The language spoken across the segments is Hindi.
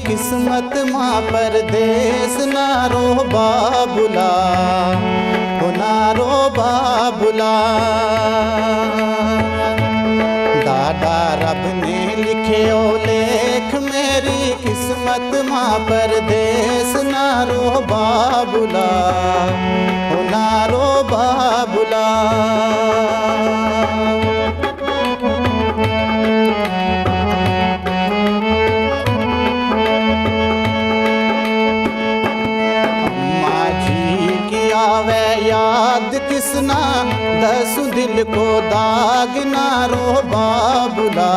किस्मत माँ परदेस नारो बाबुला, हो नारो बाबुला। दादा रब ने लिखे ओ लेख मेरी किस्मत माँ परदेस नारो बाबुला, हो नारो बाबुला। आवे याद किसना दसु दिल को दाग नारो बाबुला,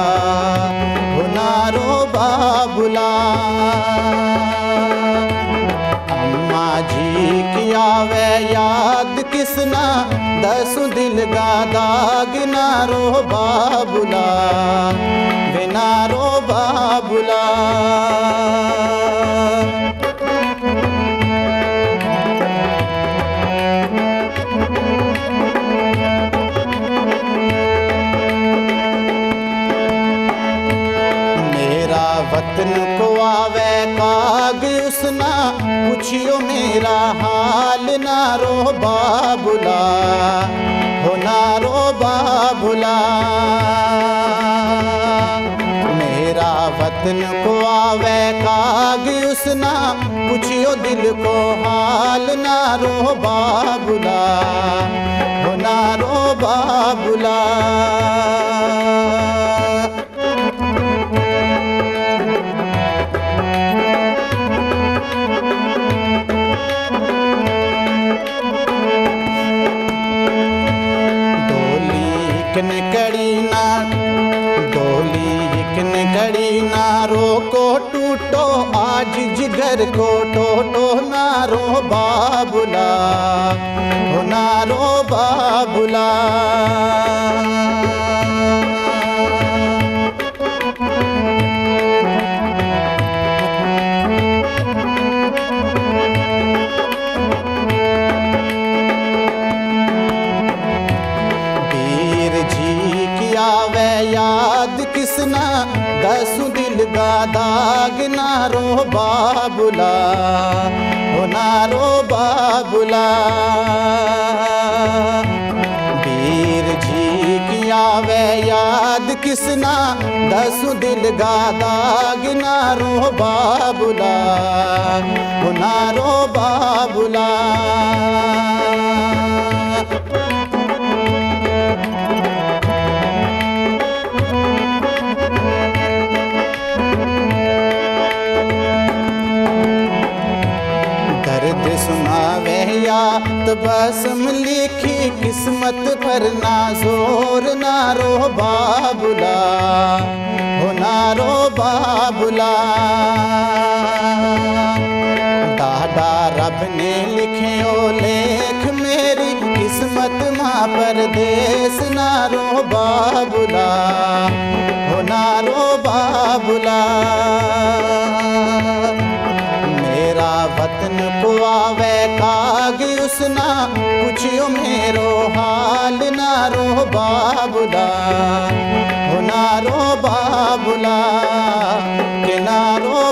हो नारो बाबुला। अम्मा जी की आवे याद किसना दसु दिल का दाग नारो बाबुला, वे नारो बाबुला। वतन को आवे काग उसना पूछियो मेरा हाल नारो बाबुला, हो नारो बाबुला। मेरा वतन को आवे काग उसना पूछियो दिल को हाल नारो बाबुला, हो नारो बाबुला। डोली कड़ी ना रोको टूटो आज जिगर को टोटो नारो बाबुला, हो नारो बाबुला। आवे याद किसना दसु दिल का दाग नारो बाबुला, हो नारो बाबुला। वीर जी की आवे याद किसना दसु दिल का दाग नारो बाबुला, हो नारो बाबुला। सुनावे याद बसम लिखी किस्मत पर ना जोर नारो बाबुला, हो नारो बाबुला। दादा रब ने लिखे ओ लेख मेरी किस्मत माँ परदेस नारो बाबुला, हो नारो बाबुला। मेरा वतन को आवे काग उसना पूछियो मेरो हाल नारो बाबुला, हो नारो बाबुला, के नारो